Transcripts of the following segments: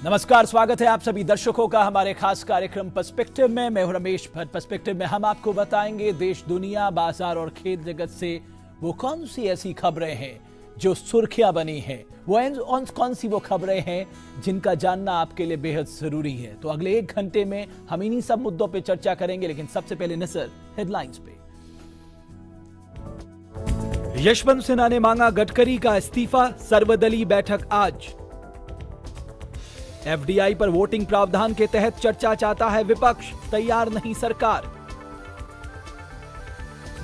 नमस्कार, स्वागत है आप सभी दर्शकों का हमारे खास कार्यक्रम पर्सपेक्टिव में। मैं हूं रमेश भट्ट। पर्सपेक्टिव में हम आपको बताएंगे देश, दुनिया, बाजार और खेल जगत से वो कौन सी ऐसी खबरें हैं जो सुर्खियां बनी हैं, वो कौन सी वो खबरें हैं जिनका जानना आपके लिए बेहद जरूरी है। तो अगले 1 घंटे में हम इन्हीं सब मुद्दों पर चर्चा करेंगे, लेकिन सबसे पहले नजर हेडलाइंस पे। यशवंत सिन्हा ने मांगा गडकरी का इस्तीफा, सर्वदलीय बैठक आज। एफडीआई पर वोटिंग प्रावधान के तहत चर्चा चाहता है विपक्ष, तैयार नहीं सरकार।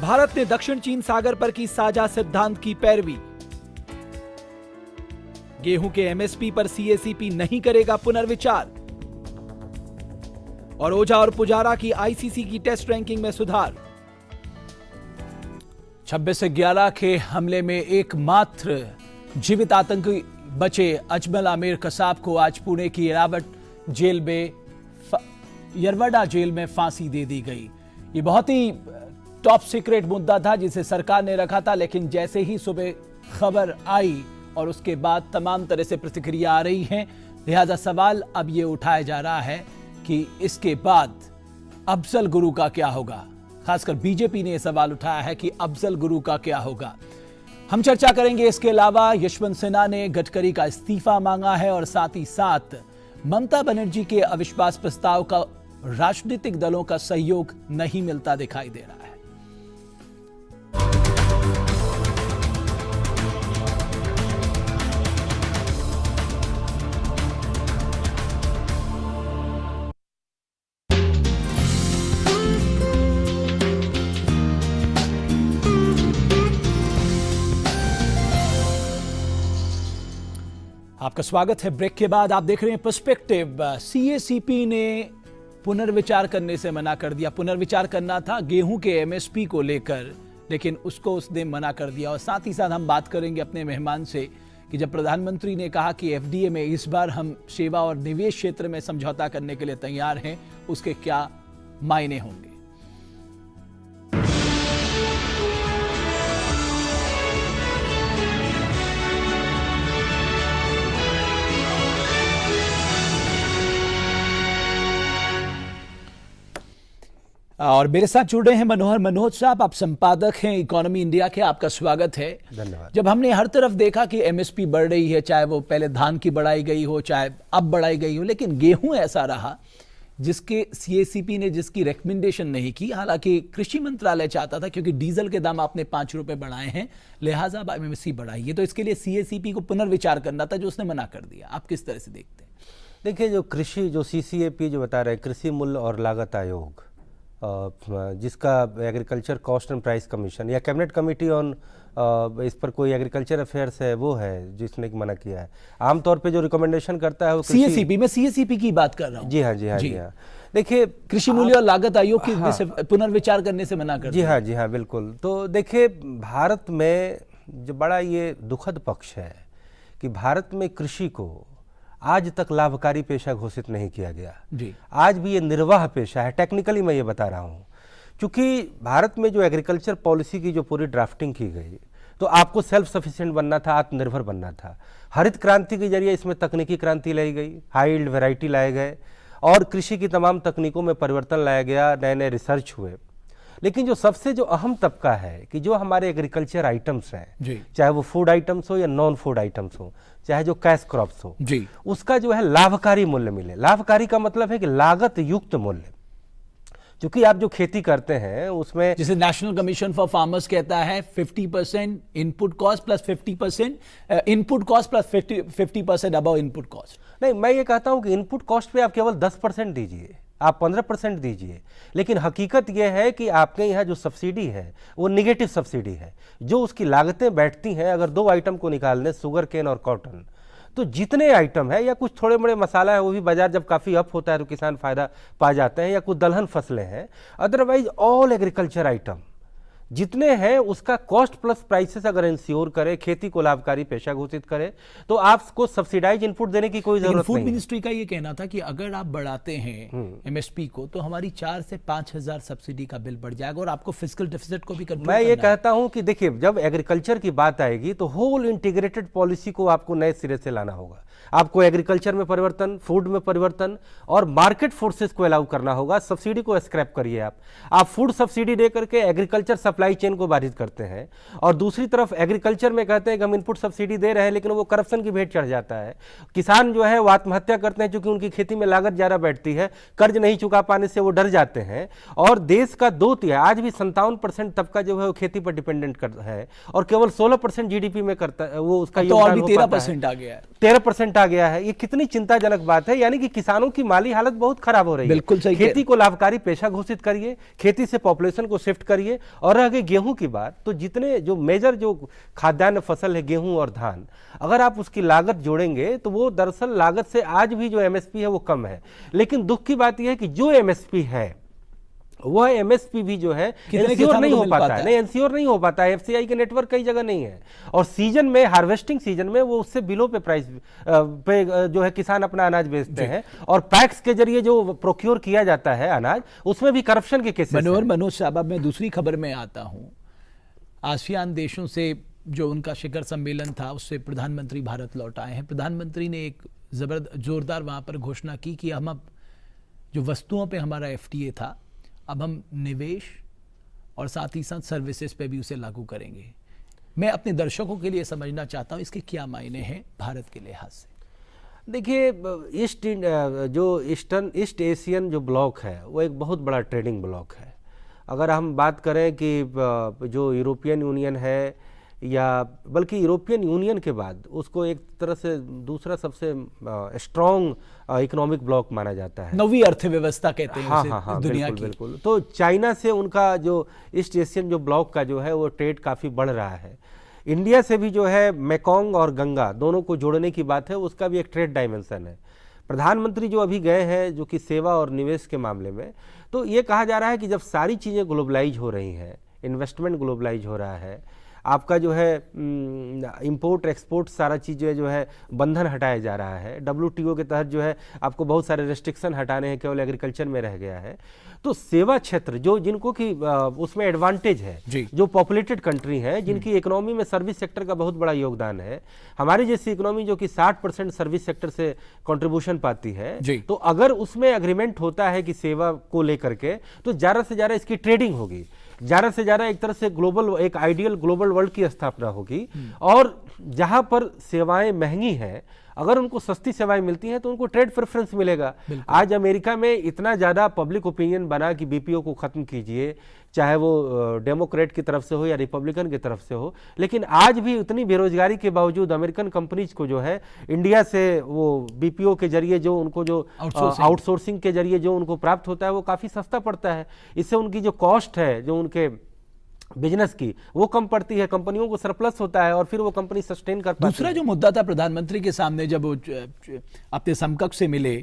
भारत ने दक्षिण चीन सागर पर की साझा सिद्धांत की पैरवी। गेहूं के एमएसपी पर सीएसीपी नहीं करेगा पुनर्विचार। और ओझा और पुजारा की आईसीसी की टेस्ट रैंकिंग में सुधार। 26 से 11 के हमले में एकमात्र जीवित आतंकी बचे अजमल आमिर कसाब को आज पुणे की यरवड़ा जेल में फांसी दे दी गई। ये बहुत ही टॉप सीक्रेट मुद्दा था जिसे सरकार ने रखा था, लेकिन जैसे ही सुबह खबर आई और उसके बाद तमाम तरह से प्रतिक्रिया आ रही हैं, लिहाजा सवाल अब ये उठाया जा रहा है कि इसके बाद अफजल गुरु का क्या होगा। खासकर बीजेपी ने यह सवाल उठाया है कि अफजल गुरु का क्या होगा। हम चर्चा करेंगे। इसके अलावा यशवंत सिन्हा ने गडकरी का इस्तीफा मांगा है और साथ ही साथ ममता बनर्जी के अविश्वास प्रस्ताव का राजनीतिक दलों का सहयोग नहीं मिलता दिखाई दे रहा है। आपका स्वागत है। ब्रेक के बाद आप देख रहे हैं पर्सपेक्टिव। सीएसीपी ने पुनर्विचार करने से मना कर दिया। पुनर्विचार करना था गेहूं के एमएसपी को लेकर, लेकिन उसको उसने मना कर दिया। और साथ ही साथ हम बात करेंगे अपने मेहमान से कि जब प्रधानमंत्री ने कहा कि एफडीए में इस बार हम सेवा और निवेश क्षेत्र में समझौता करने के लिए तैयार हैं, उसके क्या मायने होंगे। और मेरे साथ जुड़ रहे हैं मनोज साहब, आप संपादक हैं इकोनॉमी इंडिया के। आपका स्वागत है। धन्यवाद। जब हमने हर तरफ देखा कि एमएसपी बढ़ रही है, चाहे वो पहले धान की बढ़ाई गई हो, चाहे अब बढ़ाई गई हो, लेकिन गेहूं ऐसा रहा जिसके सीएसीपी ने जिसकी रिकमेंडेशन नहीं की। हालांकि कृषि मंत्रालय चाहता था, क्योंकि डीजल के दाम आपने 5 रुपए बढ़ाए हैं, लिहाजा अब एमएसपी बढ़ाइए, तो इसके लिए सीएसीपी को पुनर्विचार करना था, जो उसने मना कर दिया। आप किस तरह से देखते हैं? देखिए, जो सीसीएपी जो बता रहे हैं, कृषि मूल्य और लागत आयोग, जिसका agriculture cost and price commission या कैबिनेट कमेटी ऑन इस पर कोई एग्रीकल्चर अफेयर्स है, वो है जिसने मना किया है। आमतौर पे जो रिकमेंडेशन करता है वो सीएसीपी, मैं सीएसीपी की बात कर रहा हूँ। जी हाँ। देखिए, कृषि मूल्य और लागत आयोग की पुनर्विचार करने से मना कर दिया। जी हाँ, बिल्कुल। तो देखिए, भारत में जो बड़ा ये दुखद पक्ष है कि भारत में कृषि को आज तक लाभकारी पेशा घोषित नहीं किया गया जी। आज भी ये निर्वाह पेशा है। टेक्निकली मैं ये बता रहा हूँ, क्योंकि भारत में जो एग्रीकल्चर पॉलिसी की जो पूरी ड्राफ्टिंग की गई, तो आपको सेल्फ सफिशिएंट बनना था, आत्मनिर्भर बनना था। हरित क्रांति के जरिए इसमें तकनीकी क्रांति लाई गई, हाई यील्ड वैरायटी लाए गए और कृषि की तमाम तकनीकों में परिवर्तन लाया गया, नए नए रिसर्च हुए। लेकिन जो सबसे अहम तबका है कि जो हमारे एग्रीकल्चर आइटम्स हैं, चाहे वो फूड आइटम्स हो या नॉन फूड आइटम्स हो, चाहे जो कैश क्रॉप्स हो जी, उसका जो है लाभकारी मूल्य मिले। लाभकारी का मतलब है कि लागत युक्त मूल्य। क्योंकि आप जो खेती करते हैं उसमें, जिसे नेशनल कमीशन फॉर फार्मर्स कहता है, 50% input cost plus 50% input cost plus 50% above input cost. नहीं, मैं ये कहता हूं कि इनपुट कॉस्ट पे आप केवल 10% दीजिए, आप 15% दीजिए। लेकिन हकीकत यह है कि आपके यहाँ जो सब्सिडी है वो निगेटिव सब्सिडी है। जो उसकी लागतें बैठती हैं, अगर 2 आइटम को निकाल लें, शुगर केन और कॉटन, तो जितने आइटम है या कुछ थोड़े बड़े मसाला है, वो भी बाजार जब काफ़ी अप होता है तो किसान फायदा पा जाते हैं, या कुछ दलहन फसलें हैं, अदरवाइज ऑल एग्रीकल्चर आइटम जितने हैं उसका कॉस्ट प्लस प्राइसेस अगर इंश्योर करे, खेती को लाभकारी पेशा घोषित करे, तो आपको सब्सिडाइज इनपुट देने की कोई जरूरत फूड नहीं है। मिनिस्ट्री का ये कहना था कि अगर आप बढ़ाते हैं एमएसपी को तो हमारी 4 से 5,000 सब्सिडी का बिल बढ़ जाएगा और आपको फिस्कल डेफिसिट को भी कंट्रोल मैं करना ये है। कहता हूं कि देखिए, जब एग्रीकल्चर की बात आएगी तो होल इंटीग्रेटेड पॉलिसी को आपको नए सिरे से लाना होगा। आपको एग्रीकल्चर में परिवर्तन, फूड में परिवर्तन और मार्केट फोर्सेस को अलाउ करना होगा। सब्सिडी को स्क्रैप करिए। आप फूड सब्सिडी दे करके एग्रीकल्चर सप्लाई चेन को बाधित करते हैं, और दूसरी तरफ एग्रीकल्चर में कहते हैं कि हम इनपुट सब्सिडी दे रहे हैं, लेकिन वो करप्शन की भेंट चढ़ जाता है। किसान जो है वो आत्महत्या करते हैं क्योंकि उनकी खेती में लागत ज्यादा बैठती है, कर्ज नहीं चुका पाने से वो डर जाते हैं। और देश का 2/3 आज भी 57% तबका जो है वो खेती पर डिपेंडेंट है, और केवल 16% जीडीपी में करता है वो उसका तो और योगदान भी हो 13% पाता है। आ गया है। 13% आ गया है। ये कितनी चिंताजनक बात है। यानी कि किसानों की माली हालत बहुत खराब हो रही है। बिल्कुल सही। खेती को लाभकारी पेशा घोषित करिए, खेती से पॉपुलेशन को शिफ्ट करिए। और रह गई गेहूं की बात, तो जितने जो मेजर जो खाद्यान्न फसल है गेहूं और धान, अगर आप उसकी लागत जोड़ेंगे तो वो दरअसल लागत से आज भी जो एमएसपी है वो कम है। लेकिन दुख की बात यह है कि जो एमएसपी है वह एमएसपी भी जो है एंश्योर नहीं हो पाता है। नहीं, एंश्योर नहीं हो पाता है। एफसीआई के नेटवर्क कई जगह नहीं है, और सीजन में, हार्वेस्टिंग सीजन में वो उससे बिलो पे प्राइस पे जो है किसान अपना अनाज बेचते हैं, और पैक्स के जरिए जो प्रोक्योर किया जाता है अनाज, उसमें भी करप्शन के केसेस हैं। मनोज साहब, मैं दूसरी खबर में आता हूं। आसियान देशों से जो उनका शिखर सम्मेलन था उससे प्रधानमंत्री भारत लौट आए हैं। प्रधानमंत्री ने एक जोरदार वहां पर घोषणा की कि हम अब जो वस्तुओं पे हमारा एफटीए था, अब हम निवेश और साथ ही साथ सर्विसेज पे भी उसे लागू करेंगे। मैं अपने दर्शकों के लिए समझना चाहता हूं इसके क्या मायने हैं भारत के लिहाज से। देखिए, ईस्ट एशियन जो ब्लॉक है वो एक बहुत बड़ा ट्रेडिंग ब्लॉक है। अगर हम बात करें कि जो यूरोपियन यूनियन है, या बल्कि यूरोपियन यूनियन के बाद उसको एक तरह से दूसरा सबसे स्ट्रॉन्ग इकोनॉमिक ब्लॉक माना जाता है। नवी अर्थव्यवस्था कहते हैं उसे, हाँ, दुनिया बिल्कुल, की। बिल्कुल। तो चाइना से उनका जो ईस्ट एशियन जो ब्लॉक का जो है वो ट्रेड काफ़ी बढ़ रहा है। इंडिया से भी जो है मेकोंग और गंगा दोनों को जोड़ने की बात है, उसका भी एक ट्रेड डायमेंशन है। प्रधानमंत्री जो अभी गए हैं जो कि सेवा और निवेश के मामले में, तो ये कहा जा रहा है कि जब सारी चीज़ें ग्लोबलाइज हो रही हैं, इन्वेस्टमेंट ग्लोबलाइज हो रहा है, आपका जो है इंपोर्ट एक्सपोर्ट सारा चीज़ जो है बंधन हटाया जा रहा है, WTO के तहत जो है आपको बहुत सारे रेस्ट्रिक्शन हटाने हैं, केवल एग्रीकल्चर में रह गया है। तो सेवा क्षेत्र जो जिनको कि उसमें एडवांटेज है, जो पॉपुलेटेड कंट्री है, जिनकी इकोनॉमी में सर्विस सेक्टर का बहुत बड़ा योगदान है, हमारी जैसी इकोनॉमी जो कि 60% सर्विस सेक्टर से कंट्रीब्यूशन पाती है, तो अगर उसमें एग्रीमेंट होता है कि सेवा को लेकर के, तो ज़्यादा से ज़्यादा इसकी ट्रेडिंग होगी, ज़्यादा से ज़्यादा एक तरह से ग्लोबल, एक आइडियल ग्लोबल वर्ल्ड की स्थापना होगी। और जहां पर सेवाएं महंगी हैं, अगर उनको सस्ती सेवाएं मिलती हैं तो उनको ट्रेड प्रेफरेंस मिलेगा। आज अमेरिका में इतना ज़्यादा पब्लिक ओपिनियन बना कि बीपीओ को ख़त्म कीजिए, चाहे वो डेमोक्रेट की तरफ से हो या रिपब्लिकन की तरफ से हो, लेकिन आज भी उतनी बेरोजगारी के बावजूद अमेरिकन कंपनीज को जो है इंडिया से वो बीपीओ के जरिए जो उनको जो आउटसोर्सिंग के जरिए जो उनको प्राप्त होता है वो काफ़ी सस्ता पड़ता है। इससे उनकी जो कॉस्ट है जो उनके बिजनेस की वो कम पड़ती है, कंपनियों को सरप्लस होता है और फिर वो कंपनी सस्टेन कर पाती है। दूसरा जो मुद्दा था प्रधानमंत्री के सामने जब वो अपने समकक्ष से मिले,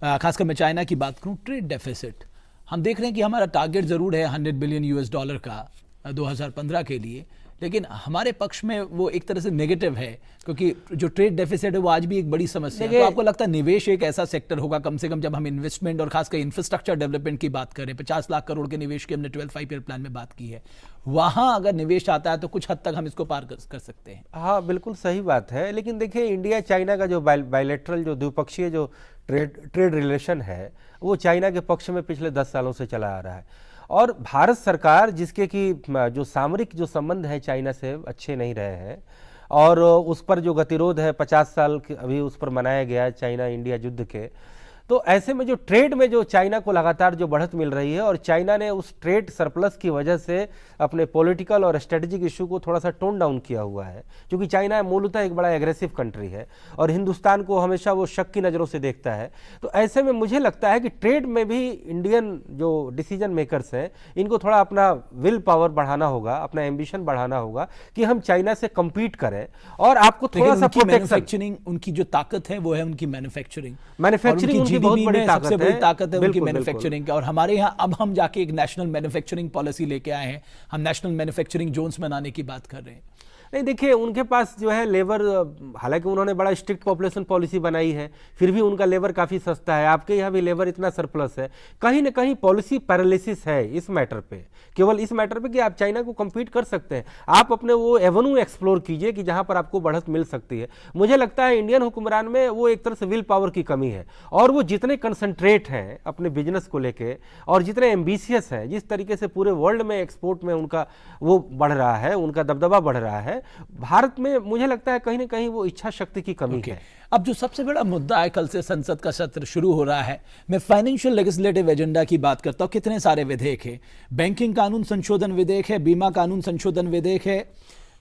खासकर मैं चाइना की बात करूं, ट्रेड डेफिसिट हम देख रहे हैं कि हमारा टारगेट जरूर है $100 बिलियन का 2015 के लिए, लेकिन हमारे पक्ष में वो एक तरह से नेगेटिव है, क्योंकि जो ट्रेड डेफिसिट है वो आज भी एक बड़ी समस्या है। तो आपको लगता है निवेश एक ऐसा सेक्टर होगा, कम से कम जब हम इन्वेस्टमेंट और खासकर इंफ्रास्ट्रक्चर डेवलपमेंट की बात करें, 50 लाख करोड़ के निवेश की हमने 12 5-year प्लान में बात की है, वहां अगर निवेश आता है तो कुछ हद तक हम इसको पार कर सकते हैं। हाँ, बिल्कुल सही बात है। लेकिन देखिए, इंडिया चाइना का जो बायलैटरल जो द्विपक्षीय जो ट्रेड रिलेशन है वो चाइना के पक्ष में पिछले 10 सालों से चला आ रहा है, और भारत सरकार जिसके कि जो सामरिक जो संबंध है चाइना से अच्छे नहीं रहे हैं, और उस पर जो गतिरोध है 50 साल अभी उस पर मनाया गया चाइना इंडिया युद्ध के, तो ऐसे में जो ट्रेड में जो चाइना को लगातार जो बढ़त मिल रही है, और चाइना ने उस ट्रेड सरप्लस की वजह से अपने पॉलिटिकल और स्ट्रेटेजिक इशू को थोड़ा सा टोन डाउन किया हुआ है, क्योंकि चाइना मूलतः एक बड़ा एग्रेसिव कंट्री है और हिंदुस्तान को हमेशा वो शक की नज़रों से देखता है। तो ऐसे में मुझे लगता है कि ट्रेड में भी इंडियन जो डिसीजन मेकर्स हैं इनको थोड़ा अपना विल पावर बढ़ाना होगा, अपना एम्बिशन बढ़ाना होगा कि हम चाइना से कम्पीट करें, और आपको थोड़ा सा मैन्युफैक्चरिंग, उनकी जो ताकत है वो है उनकी मैन्युफैक्चरिंग पॉलिसी बहुत GDP बड़ी में ताकत सबसे बड़ी ताकत है उनकी बिल्कुल, बिल्कुल। मैन्युफैक्चरिंग की। और हमारे यहाँ अब हम जाके एक नेशनल मैन्युफैक्चरिंग पॉलिसी लेके आए हैं, हम नेशनल मैन्युफैक्चरिंग जोन्स बनाने की बात कर रहे हैं। नहीं देखिए, उनके पास जो है लेबर, हालांकि उन्होंने बड़ा स्ट्रिक्ट पॉपुलेशन पॉलिसी बनाई है, फिर भी उनका लेबर काफ़ी सस्ता है। आपके यहाँ भी लेबर इतना सरप्लस है, कहीं ना कहीं पॉलिसी पैरालिसिस है इस मैटर पे, केवल इस मैटर पे कि आप चाइना को compete कर सकते हैं। आप अपने वो एवेन्यू एक्सप्लोर कीजिए कि जहाँ पर आपको बढ़त मिल सकती है। मुझे लगता है इंडियन हुक्मरान में वो एक तरह से विल पावर की कमी है, और वो जितने कंसंट्रेट हैं अपने बिजनेस को लेके और जितने एम्बिशियस हैं, जिस तरीके से पूरे वर्ल्ड में एक्सपोर्ट में उनका वो बढ़ रहा है, उनका दबदबा बढ़ रहा है, भारत में मुझे लगता है कहीं ना कहीं वो इच्छा शक्ति की कमी है। अब जो सबसे बड़ा मुद्दा है, कल से संसद का सत्र शुरू हो रहा है, मैं फाइनेंशियल लेजिस्लेटिव एजेंडा की बात करता हूं। कितने सारे विधेयक है, बैंकिंग कानून संशोधन विधेयक है, बीमा कानून संशोधन विधेयक है,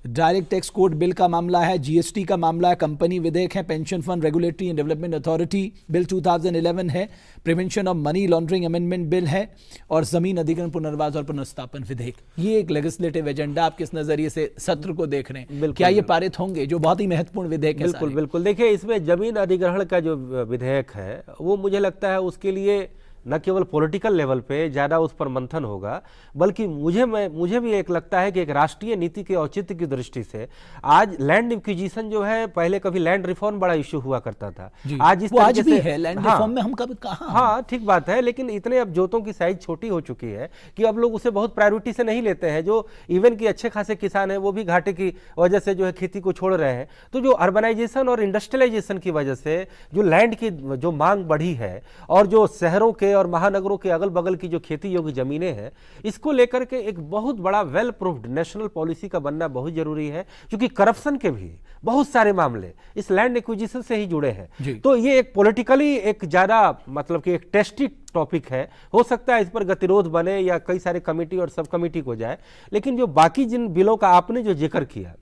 डायरेक्ट टैक्स कोड बिल का मामला है, जीएसटी का मामला है, कंपनी विधेयक है, pension fund regulatory and development authority bill 2011 है, prevention of money laundering amendment bill है, और जमीन अधिग्रहण पुनर्वास और पुनर्स्थापन विधेयक। ये एक लेजिस्लेटिव एजेंडा, आप किस नजरिए से सत्र को देख रहे हैं? क्या ये पारित होंगे, जो बहुत ही महत्वपूर्ण विधेयक है? बिल्कुल बिल्कुल। देखिए, इसमें जमीन अधिग्रहण का जो विधेयक है वो मुझे लगता है उसके लिए न केवल पॉलिटिकल लेवल पे ज़्यादा उस पर मंथन होगा, बल्कि मुझे भी एक लगता है कि एक राष्ट्रीय नीति के औचित्य की दृष्टि से आज लैंड एक्विजिशन जो है, पहले कभी लैंड रिफॉर्म बड़ा इशू हुआ करता था, आज इस आज भी है लैंड रिफॉर्म में, हम कभी कहाँ? हाँ ठीक बात है, लेकिन इतने अब जोतों की साइज छोटी हो चुकी है कि अब लोग उसे बहुत प्रायोरिटी से नहीं लेते हैं। जो इवन कि अच्छे खासे किसान हैं वो भी घाटे की वजह से जो है खेती को छोड़ रहे हैं। तो जो अर्बनाइजेशन और इंडस्ट्रियलाइजेशन की वजह से जो लैंड की जो मांग बढ़ी है, और जो शहरों के और महानगरों के अगल बगल की जो खेती योग्य जमीनें हैं, इसको लेकर के एक बहुत बड़ा वेल प्रूफ्ड नेशनल पॉलिसी का बनना बहुत जरूरी है, क्योंकि करप्शन के भी बहुत सारे मामले इस लैंड एक्विजिशन से ही जुड़े हैं। तो ये एक पॉलिटिकली एक ज्यादा मतलब कि एक टेस्टी टॉपिक है, हो सकता है इस पर गतिरोध बने या कई सारे कमेटी और सब कमेटी को जाए, लेकिन जो बाकी जिन बिलों का आपने जो जिक्र किया,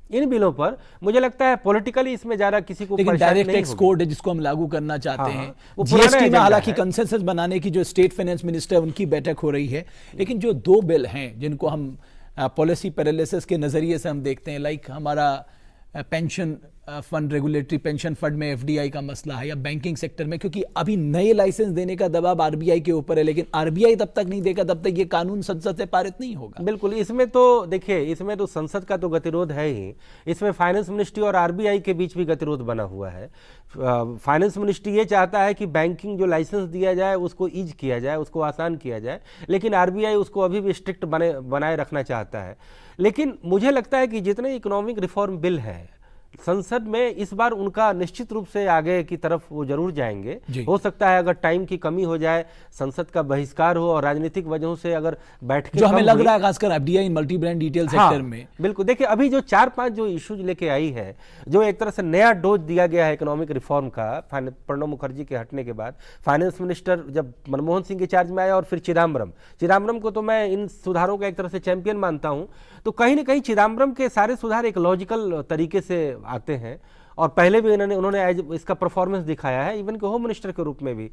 इन बिलों पर मुझे लगता है पॉलिटिकली इसमें ज्यादा किसी को लेकिन डायरेक्ट टैक्स कोड है जिसको हम लागू करना चाहते हैं, जीएसटी में हालांकि कंसेंसस बनाने की जो स्टेट फाइनेंस मिनिस्टर उनकी बैठक हो रही है, लेकिन जो दो बिल हैं जिनको हम पॉलिसी पैरालिसिस के नजरिए से हम देखते हैं, लाइक हमारा pension fund regulatory pension fund में एफडीआई का मसला है, या बैंकिंग सेक्टर में, क्योंकि अभी नए लाइसेंस देने का दबाव आरबीआई के ऊपर है, लेकिन आरबीआई तब तक नहीं देगा तब तक ये कानून संसद से पारित नहीं होगा। बिल्कुल, इसमें तो देखिए, इसमें तो संसद का तो गतिरोध है ही, इसमें फाइनेंस मिनिस्ट्री और आरबीआई के बीच भी गतिरोध बना हुआ है। फाइनेंस मिनिस्ट्री ये चाहता है कि बैंकिंग जो लाइसेंस दिया जाए उसको ईज किया जाए, उसको आसान किया जाए, लेकिन आरबीआई उसको अभी भी स्ट्रिक्ट बनाए रखना चाहता है। लेकिन मुझे लगता है कि जितने इकोनॉमिक रिफॉर्म बिल है संसद में, इस बार उनका निश्चित रूप से आगे की तरफ वो जरूर जाएंगे। हो सकता है अगर टाइम की कमी हो जाए, संसद का बहिष्कार हो और राजनीतिक वजहों से अगर बैठकें, जो हमें लग रहा है खासकर FDI multi brand detail sector में। बिल्कुल, देखिए अभी जो 4-5 जो इश्यूज लेके आई है, जो एक तरह से नया डोज दिया गया है इकोनॉमिक रिफॉर्म का, प्रणब मुखर्जी के हटने के बाद फाइनेंस मिनिस्टर जब मनमोहन सिंह के चार्ज में आया, और फिर चिदम्बरम को तो मैं इन सुधारों का एक तरह से चैंपियन मानता हूं। तो कहीं ना कहीं चिदम्बरम के सारे सुधार एक लॉजिकल तरीके से आते हैं, और पहले भी उन्होंने इसका परफॉर्मेंस दिखाया है, इवन के होम मिनिस्टर के रूप में भी।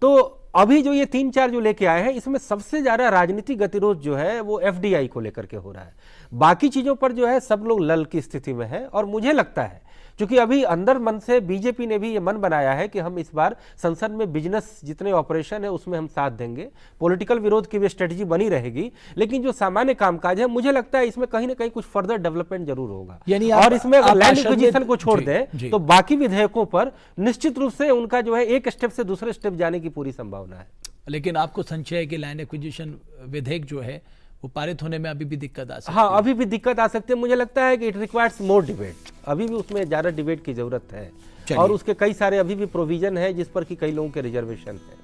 तो अभी जो ये 3-4 जो लेके आए हैं, इसमें सबसे ज्यादा राजनीतिक गतिरोध जो है वो एफडीआई को लेकर के हो रहा है। बाकी चीजों पर जो है सब लोग लल की स्थिति में है, और मुझे लगता है क्योंकि अभी अंदर मन से बीजेपी ने भी ये मन बनाया है कि हम इस बार संसद में बिजनेस जितने ऑपरेशन है उसमें हम साथ देंगे, पॉलिटिकल विरोध की भी स्ट्रेटजी बनी रहेगी, लेकिन जो सामान्य कामकाज है मुझे लगता है इसमें कहीं ना कहीं कुछ फर्दर डेवलपमेंट जरूर होगा। और इसमें अगर लैंड एक्विजिशन को छोड़ दें तो बाकी विधेयकों पर निश्चित रूप से उनका जो है एक स्टेप से दूसरे स्टेप जाने की पूरी संभावना है। लेकिन आपको संशय है कि लैंड एक्विजिशन विधेयक जो है वो पारित होने में अभी भी दिक्कत आ सकती है? हाँ, अभी भी दिक्कत आ सकती है। मुझे लगता है कि इट रिक्वायर्स मोर डिबेट, अभी भी उसमें ज्यादा डिबेट की जरूरत है, और उसके कई सारे अभी भी प्रोविजन है जिस पर कि कई लोगों के रिजर्वेशन है।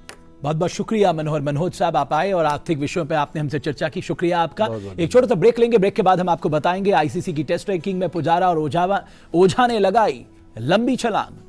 बहुत बहुत शुक्रिया मनोज साहब, आप आए और आर्थिक विषयों पे आपने हमसे चर्चा की, शुक्रिया आपका। एक छोटा सा ब्रेक लेंगे, ब्रेक के बाद हम आपको बताएंगे आईसीसी की टेस्ट रैंकिंग में पुजारा और ओझा ने लगाई लंबी छलांग।